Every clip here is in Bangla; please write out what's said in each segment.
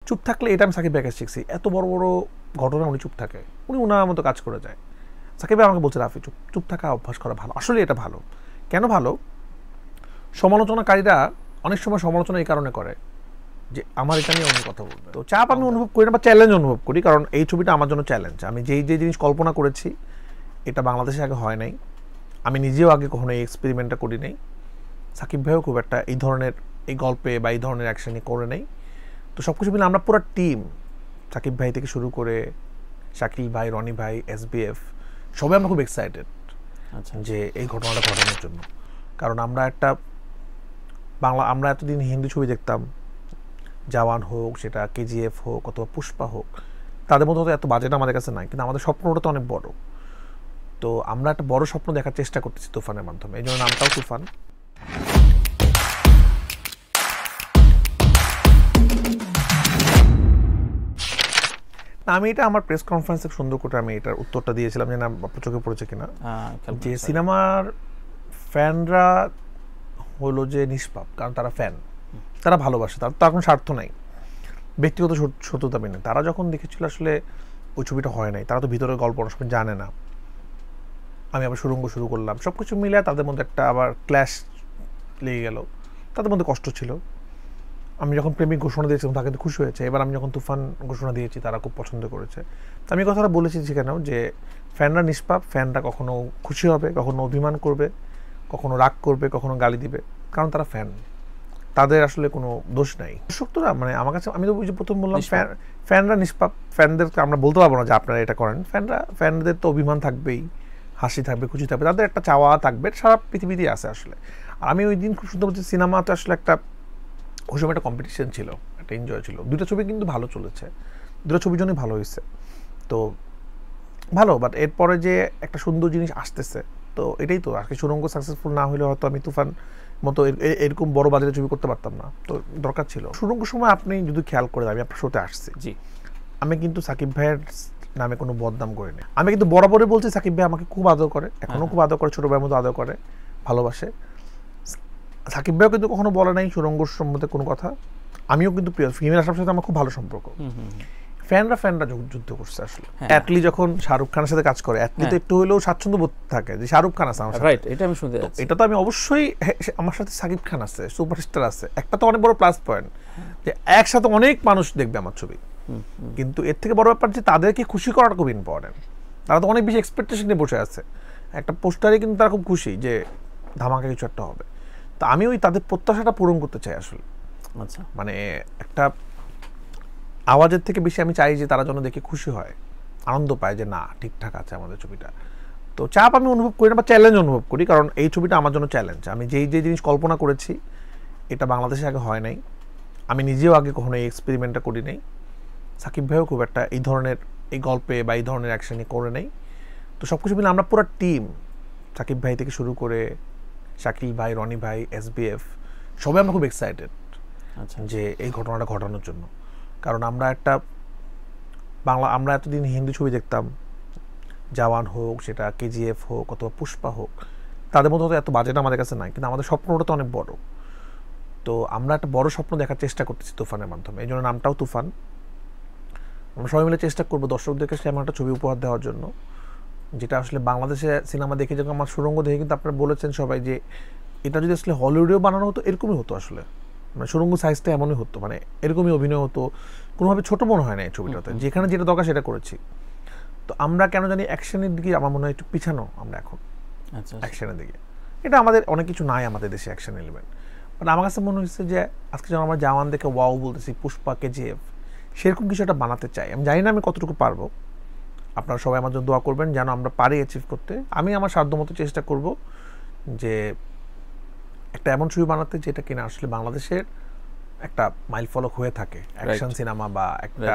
চুপ থাকলে এটা আমি সাকিব ভাইকে শিখছি, এত বড় বড় ঘটনা উনি চুপ থাকে, উনি ওনার মতো কাজ করে যায়। সাকিব ভাই আমাকে বলছে রাফি চুপ চুপ থাকা অভ্যাস করা ভালো। আসলে এটা ভালো। কেন ভালো? সমালোচনাকারীরা অনেক সময় সমালোচনা এই কারণে করে যে আমার এটা নিয়ে অন্য কথা বলবে, তো চাপ আমি অনুভব করি না বা চ্যালেঞ্জ অনুভব করি, কারণ এই ছবিটা আমার জন্য চ্যালেঞ্জ। আমি যেই জিনিস কল্পনা করেছি এটা বাংলাদেশে আগে হয় নাই, আমি নিজেও আগে কখনো এই এক্সপেরিমেন্টটা করি নাই, সাকিব ভাইও খুব একটা এই ধরনের এই গল্পে বা এই ধরনের অ্যাকশনই করে নেই। তো সব কিছু মিলে আমরা পুরো টিম, সাকিব ভাই থেকে শুরু করে শাকিল ভাই, রনি ভাই, SBF, সবাই আমরা খুব এক্সাইটেড যে এই ঘটনাটা ঘটানোর জন্য। কারণ আমরা এতদিন হিন্দি ছবি দেখতাম, জওয়ান হোক, সেটা KGF হোক অথবা পুষ্পা হোক, তাদের মধ্যে তো এত বাজেট আমাদের কাছে নাই, কিন্তু আমাদের স্বপ্নটা তো অনেক বড়। তো আমরা একটা বড় স্বপ্ন দেখার চেষ্টা করতেছি তুফানের মাধ্যমে, এই জন্য নামটাও তুফান। আমি এটা আমার প্রেস কনফারেন্সে সুন্দর করে আমি এটার উত্তরটা দিয়েছিলাম, যে না আপনার চোখে পড়েছে কিনা, যে সিনেমার ফ্যানরা হলো যে নিষ্পাপ, কারণ তারা ফ্যান, তারা ভালোবাসে, তার কোনো স্বার্থ নাই, ব্যক্তিগত শত্রুতা নেই। তারা যখন দেখেছিল আসলে ওই ছবিটা হয় নাই, তারা তো ভিতরের গল্প অনেক সময় জানে না। আমি আবার সুরঙ্গ শুরু করলাম, সব কিছু মিলে তাদের মধ্যে একটা আবার ক্ল্যাশ লেগে গেল, তাদের মধ্যে কষ্ট ছিল। আমি যখন প্রেমিক ঘোষণা দিয়েছিলাম তারা কিন্তু খুশি হয়েছে, এবার আমি যখন তুফান ঘোষণা দিয়েছি তারা খুব পছন্দ করেছে। তো আমি কথাটা বলেছি সেখানেও যে ফ্যানরা নিষ্পাপ, ফ্যানরা কখনো খুশি হবে, কখনো অভিমান করবে, কখনো রাগ করবে, কখনো গালি দিবে, কারণ তারা ফ্যান, তাদের আসলে কোনো দোষ নাই। দর্শকরা মানে আমার কাছে, আমি তো বুঝি প্রথম বললাম ফ্যানরা নিষ্পাপ, ফ্যানদেরকে আমরা বলতে পারবো না যে আপনারা এটা করেন। ফ্যানদের তো অভিমান থাকবেই, হাসি থাকবে, খুশি থাকবে, তাদের একটা চাওয়া থাকবে, সারা পৃথিবীতেই আছে আসলে। আর আমি ওই দিন খুব সুন্দর বলছি, সিনেমাতে আসলে একটা ওই সময় একটা কম্পিটিশন ছিল, একটা এনজয় ছিল। দুটো ছবি কিন্তু ভালো চলেছে, দুটো ছবির জন্যই ভালো হয়েছে, তো ভালো। বাট এরপরে যে একটা সুন্দর জিনিস আসতেছে, তো এটাই তো আজকে সুরঙ্গ সাকসেসফুল না হলে হয়তো আমি তুফান মতো এরকম বড় বাজারে ছবি করতে পারতাম না, তো দরকার ছিল। সুরঙ্গ সময় আপনি যদি খেয়াল করে, আমি আপনার শোতে আসছি, জি, আমি কিন্তু সাকিব ভাইয়ের নামে কোনো বদনাম করিনি। আমি কিন্তু বরাবরই বলছি সাকিব ভাই আমাকে খুব আদর করে, এখনও খুব আদর করে, ছোটো ভাইয়ের মতো আদর করে, ভালোবাসে। সাকিব ভাইও কিন্তু কখনো বলে নাই সুরঙ্গ সম্বন্ধে কোনো কথা। আমিও কিন্তু প্রিয় ফিমেল আসার সাথে আমার খুব ভালো সম্পর্ক। ফ্যানরা যুদ্ধ করছে আসলে। অ্যাটলি যখন শাহরুখ খানের সাথে কাজ করে, অ্যাটলি তো একটু হলেও স্বাচ্ছন্দ্য বোধ থাকে যে শাহরুখ খান আছে আমার সাথে, রাইট? এটা আমি শুনতে যাচ্ছি। এটা তো আমি অবশ্যই, আমার সাথে সাকিব খান আছে, সুপারস্টার আছে, একটা তো অনেক বড় প্লাস পয়েন্ট যে একসাথে অনেক মানুষ দেখবে আমার ছবি। কিন্তু এর থেকে বড় ব্যাপার যে তাদেরকে খুশি করাটা খুব ইম্পর্টেন্ট। তারা তো অনেক বেশি এক্সপেকটেশন নিয়ে বসে আছে, একটা পোস্টারে কিন্তু তারা খুব খুশি যে ধামাকা কিছু একটা হবে। তো আমি ওই তাদের প্রত্যাশাটা পূরণ করতে চাই আসলে। আচ্ছা, মানে একটা আওয়াজের থেকে বেশি আমি চাই যে তারা যেন দেখে খুশি হয়, আনন্দ পায় যে না ঠিকঠাক আছে আমাদের ছবিটা। তো চাপ আমি অনুভব করি না বা চ্যালেঞ্জ অনুভব করি, কারণ এই ছবিটা আমার জন্য চ্যালেঞ্জ। আমি যেই জিনিস কল্পনা করেছি এটা বাংলাদেশে আগে হয় নাই, আমি নিজেও আগে কখনো এই এক্সপেরিমেন্টটা করি নাই, সাকিব ভাইও খুব একটা এই ধরনের এই গল্পে বা এই ধরনের অ্যাকশনই করে নেই। তো সব কিছু মিলে আমরা পুরো টিম, সাকিব ভাই থেকে শুরু করে শাকিল ভাই, রনি ভাই, SBF, সবাই আমরা খুব এক্সাইটেড যে এই ঘটনাটা ঘটানোর জন্য। কারণ আমরা এতদিন হিন্দি ছবি দেখতাম, জওয়ান হোক, সেটা KGF হোক অথবা পুষ্পা হোক, তাদের মধ্যে তো এত বাজেট আমাদের কাছে নাই, কিন্তু আমাদের স্বপ্নটা তো অনেক বড়। তো আমরা একটা বড় স্বপ্ন দেখার চেষ্টা করতেছি তুফানের মাধ্যমে, এই জন্য নামটাও তুফান। আমরা সবাই মিলে চেষ্টা করবো দর্শকদেরকে এমন একটা ছবি উপহার দেওয়ার জন্য, যেটা আসলে বাংলাদেশে সিনেমা দেখে যখন আমার সুরঙ্গ দেখে কিন্তু আপনারা বলেছেন সবাই যে এটা যদি আসলে হলিউডেও বানানো হতো এরকমই হতো, আসলে মানে সুরঙ্গ সাইজটা এমনই হতো, মানে এরকমই অভিনয় হতো, কোনোভাবে ছোট মনে হয় না এই ছবিটাতে, যেখানে যেটা দরকার সেটা করেছি। তো আমরা কেন জানি অ্যাকশনের দিকে আমার মনে হয় একটু পিছানো আমরা এখন, অ্যাকশনের দিকে। এটা আমাদের অনেক কিছু নাই আমাদের দেশে অ্যাকশন এলিমেন্ট, বাট আমার কাছে মনে হচ্ছে যে আজকে যখন আমরা জওয়ান দেখে ওয়াও বলতেছি, পুষ্পা, KGF, সেরকম কিছু একটা বানাতে চাই। আমি জানি না আমি কতটুকু পারবো, আপনারা সবাই আমার জন্য দোয়া করবেন যেন আমরা পারি অ্যাচিভ করতে। আমি আমার সাধ্যমতো চেষ্টা করব যে একটা এমন ছবি বানাতে যেটা কিনা আসলে বাংলাদেশের একটা মাইল ফলক হয়ে থাকে অ্যাকশন সিনেমা বা একটা।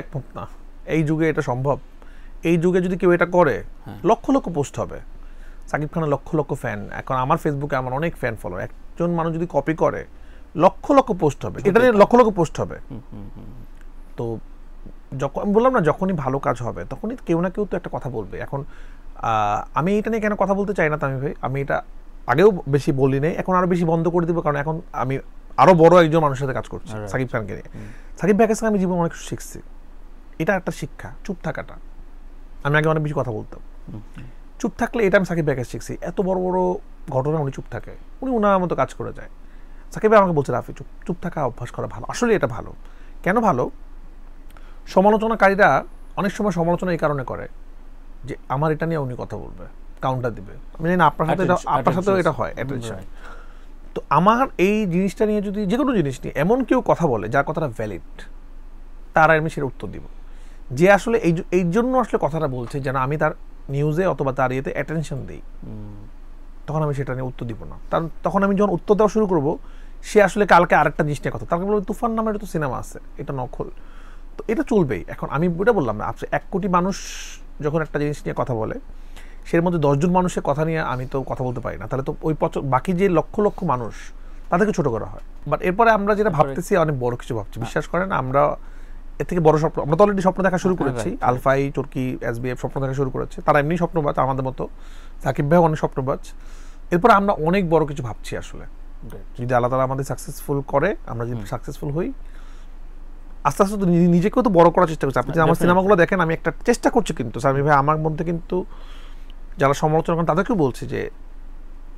একমত না, এই যুগে এটা সম্ভব। এই যুগে যদি কেউ এটা করে লক্ষ লক্ষ পোস্ট হবে, সাকিব খানের লক্ষ লক্ষ ফ্যান, এখন আমার ফেসবুকে আমার অনেক ফ্যান ফলো, একজন মানুষ যদি কপি করে লক্ষ লক্ষ পোস্ট হবে, এটা নিয়ে লক্ষ লক্ষ পোস্ট হবে। তো যখন আমি বললাম না, যখনই ভালো কাজ হবে তখনই কেউ না কেউ তো একটা কথা বলবে। এখন আমি এটা নিয়ে কেন কথা বলতে চাই না তামিম ভাই, আমি এটা আগেও বেশি বলি নাই, এখন আরও বেশি বন্ধ করে দেবো, কারণ এখন আমি আরো বড় একজন মানুষের সাথে কাজ করছি সাকিব খানকে নিয়ে। সাকিব ভাইয়ের কাছে আমি জীবনে অনেক কিছু শিখছি, এটা একটা শিক্ষা, চুপ থাকাটা। আমি আগে অনেক বেশি কথা বলতাম, চুপ থাকলে এটা আমি সাকিব ভাইয়ের কাছে শিখছি। এত বড় বড় ঘটনা উনি চুপ থাকে, উনি ওনার মতো কাজ করে যায়। সাকিব ভাই আমাকে বলছে রাফি চুপ থাকা অভ্যাস করা ভালো। আসলে এটা ভালো। কেন ভালো? সমালোচনাকারীরা অনেক সময় সমালোচনা এই কারণে করে যে আমার এটা নিয়ে উনি কথা বলবে, কাউন্টার দিবে। আমি জানি না আপনার সাথেও এটা হয়, তো আমার এই জিনিসটা নিয়ে যদি যে কোনো জিনিস নিয়ে এমন কেউ কথা বলে যার কথাটা ভ্যালিড, তার আমি সেটা উত্তর দিব। যে আসলে এই জন্য আসলে কথাটা বলছে যেন আমি তার নিউজে অথবা তার ইয়েতে অ্যাটেনশন দিই, তখন আমি সেটা নিয়ে উত্তর দিব না। কারণ তখন আমি যখন উত্তর দেওয়া শুরু করবো, সে আসলে কালকে আরেকটা জিনিস নিয়ে কথা, তাকে বলবো তুফান নামের তো সিনেমা আছে, এটা নকল, তো এটা চলবেই। এখন আমি ওটা বললাম না, 1 কোটি মানুষ যখন একটা জিনিস নিয়ে কথা বলে, সের মধ্যে 10 জন মানুষের কথা নিয়ে আমি তো কথা বলতে পারি না, তাহলে তো ওই বাকি যে লক্ষ লক্ষ মানুষ তাদেরকে ছোট করা হয়। বাট এরপরে আমরা যেটা ভাবতেছি অনেক বড় কিছু ভাবছি, বিশ্বাস করেন। আমরা এর থেকে বড় স্বপ্ন, আমরা তো অলরেডি স্বপ্ন দেখা শুরু করেছি। আলফাই, চরকি, এসবিএফ স্বপ্ন দেখা শুরু করেছে, তারা এমনি স্বপ্নবাজ আমাদের মতো। সাকিব ভাই অনেক স্বপ্নবাজ। এরপর আমরা অনেক বড় কিছু ভাবছি আসলে, যদি আল্লাহ তাআলা আমাদের সাকসেসফুল করে, আমরা যদি সাকসেসফুল হই, আস্তে আস্তে নিজেকেও তো বড় করার চেষ্টা করছি। আপনি যদি আমার সিনেমাগুলো দেখেন, আমি একটা চেষ্টা করছি, কিন্তু সামি ভাই আমার মধ্যে কিন্তু যারা সমালোচনা করেন তাদেরকেও বলছি যে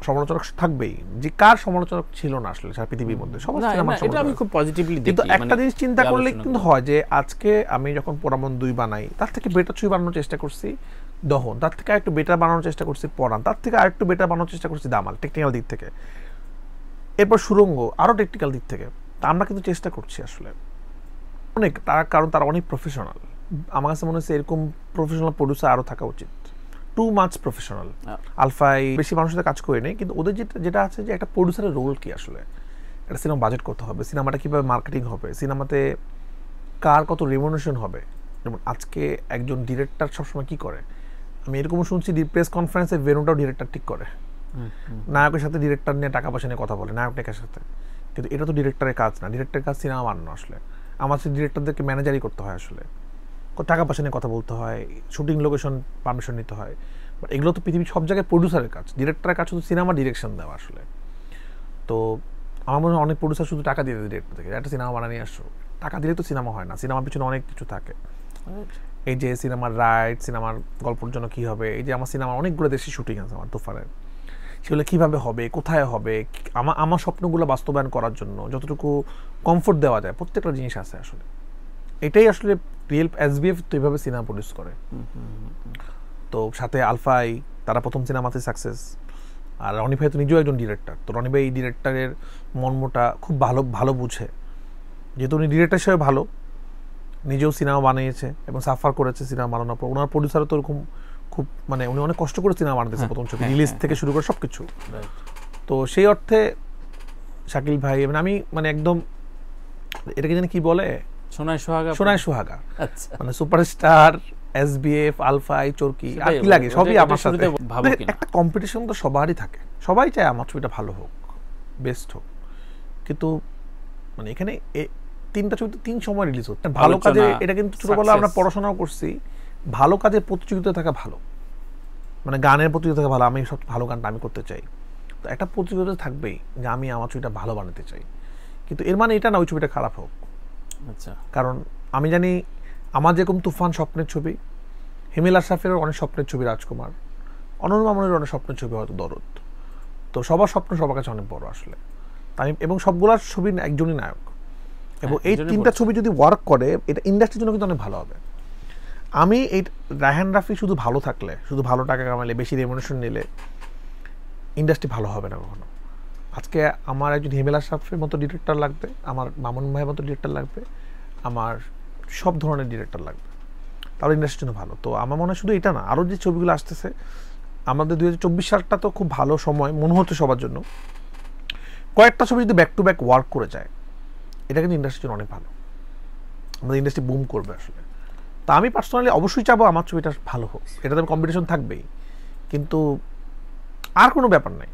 সমালোচনা থাকবেই, যে কার সমালোচনা ছিল না আসলে সারা পৃথিবীর মধ্যে, সবাই সিনেমা এটা আমি খুব পজিটিভলি দেখি। কিন্তু একটা জিনিস চিন্তা করলে কিন্তু হয় যে আজকে আমি যখন পোড়ামন 2 বানাই, তার থেকে বেটার ছবি বানানোর চেষ্টা করছি দহন, তার থেকে আরেকটু বেটার বানানোর চেষ্টা করছি পরাণ, তার থেকে আরেকটু বেটার বানানোর চেষ্টা করছি দামাল টেকনিক্যাল দিক থেকে, এরপর সুরঙ্গ আরো টেকনিক্যাল দিক থেকে। তা আমরা কিন্তু চেষ্টা করছি আসলে অনেক, তার কারণ তারা অনেক প্রফেশনাল। আমার কাছে মনে হচ্ছে এরকম প্রফেশনাল প্রডিউসার আরো থাকা উচিত, টু মাচ প্রফেশনাল। আলফাই বেশি মানুষের সাথে কাজ করে নেই, কিন্তু ওদের যেটা আছে যে একটা প্রডিউসারের রোল কি আসলে, একটা সিনেমা বাজেট করতে হবে, সিনেমাটা কীভাবে মার্কেটিং হবে, সিনেমাতে কার কত রেমুনারেশন হবে। যেমন আজকে একজন ডিরেক্টর সবসময় কী করে, আমি এরকম শুনছি প্রেস কনফারেন্সের ভেন্যুটাও ডিরেক্টর ঠিক করে, নায়কের সাথে ডিরেক্টর নিয়ে টাকা পয়সা নিয়ে কথা বলে, নায়ক টেকের সাথে। কিন্তু এটা তো ডিরেক্টরের কাজ না, ডিরেক্টরের কাজ সিনেমা বানানো। আসলে আমার সাথে ডিরেক্টরদেরকে ম্যানেজারই করতে হয়, আসলে টাকা পয়সা নিয়ে কথা বলতে হয়, শুটিং লোকেশন পারমিশন নিতে হয়। বাট এগুলো তো পৃথিবীর সব জায়গায় প্রডিউসারের কাজ, ডিরেক্টরের কাজ শুধু সিনেমা ডিরেকশন দেওয়া আসলে। তো আমার মনে হয় অনেক প্রডিউসার শুধু টাকা দিয়ে দেয় ডিরেক্টর থেকে, একটা সিনেমা বানিয়ে আসছো, টাকা দিলে তো সিনেমা হয় না, সিনেমার পিছনে অনেক কিছু থাকে। এই যে সিনেমার রাইট, সিনেমার গল্পের জন্য কী হবে, এই যে আমার সিনেমার অনেকগুলো দেশে শুটিং আছে আমার তুফানের, সেগুলো কীভাবে হবে, কোথায় হবে, আমার স্বপ্নগুলো বাস্তবায়ন করার জন্য যতটুকু কমফোর্ট দেওয়া যায়, প্রত্যেকটা জিনিস আছে আসলে। এটাই আসলে রিয়েল এসবিএফ তো এইভাবে সিনেমা প্রডিউস করে। তো সাথে আলফাই, তারা প্রথম সিনেমাতে সাকসেস। আর রনি ভাই তো নিজেও একজন ডিরেক্টর, তো রনি ভাই এই ডিরেক্টরের মর্মটা খুব ভালো বুঝে, যেহেতু উনি ডিরেক্টর হিসেবে ভালো, নিজেও সিনেমা বানিয়েছে এবং সাফার করেছে সিনেমা বানানোর পর। ওনার প্রডিউসারও তো ওরকম খুব, মানে উনি অনেক কষ্ট করে সিনেমা বানাতেছে, প্রথম ছবি রিলিজ থেকে শুরু করে সব কিছু। তো সেই অর্থে শাকিল ভাই, আমি মানে একদম এটাকে জানি কি বলে, সোনায় সোহাগা, মানে সুপারস্টার, এসবিএফ, আলফাই, চরকি, আর কি লাগে সবই আমার সাথে। একটা কম্পিটিশন তো সবারই থাকে, সবাই চায় আমার ছবিটা ভালো হোক, বেস্ট হোক, কিন্তু মানে এখানে 3টা ছবি তো 3 সময় রিলিজ হচ্ছে। ভালো কাজে, এটা কিন্তু ছোটবেলায় আমরা পড়াশোনাও করছি, ভালো কাজে প্রতিযোগিতা থাকা ভালো, মানে গানের প্রতিযোগিতা থাকা ভালো। আমি সব ভালো গানটা আমি করতে চাই, তো একটা প্রতিযোগিতা থাকবেই যে আমি আমার ছবিটা ভালো বানাতে চাই, কিন্তু এর মানে এটা না ওই ছবিটা খারাপ হোক। আচ্ছা, কারণ আমি জানি আমার যেরকম তুফান স্বপ্নের ছবি, হিমেল আশরাফের অনেক স্বপ্নের ছবি, রাজকুমার, অনন্য মামুনের অনেক স্বপ্নের ছবি, হয়তো দরদ। তো সবার স্বপ্ন সবার কাছে অনেক বড় আসলে। তাই এবং সবগুলার ছবি একজনই নায়ক, এবং এই 3টা ছবি যদি ওয়ার্ক করে, এটা ইন্ডাস্ট্রির জন্য কিন্তু অনেক ভালো হবে। আমি এই রায়হান রাফি শুধু ভালো থাকলে, শুধু ভালো টাকা কামালে, বেশি রেমুনেশন নিলে ইন্ডাস্ট্রি ভালো হবে না কখনো। আজকে আমার একজন হিমেল আশরাফের মতো ডিরেক্টর লাগবে, আমার মামুন ভাইয়ের মতো ডিরেক্টর লাগবে, আমার সব ধরনের ডিরেক্টর লাগবে, তাহলে ইন্ডাস্ট্রির জন্য ভালো। তো আমার মনে হয় শুধু এটা না, আরও যে ছবিগুলো আসতেছে, আমাদের 2024 সালটা তো খুব ভালো সময় মনে হচ্ছে সবার জন্য। কয়েকটা ছবি যদি ব্যাক টু ব্যাক ওয়ার্ক করে যায়, এটা কিন্তু ইন্ডাস্ট্রির জন্য অনেক ভালো, আমাদের ইন্ডাস্ট্রি বুম করবে আসলে। তা আমি পার্সোনালি অবশ্যই চাবো আমার ছবিটা ভালো হোক, এটাতে কম্পিটিশন থাকবেই, কিন্তু আর কোনো ব্যাপার নাই।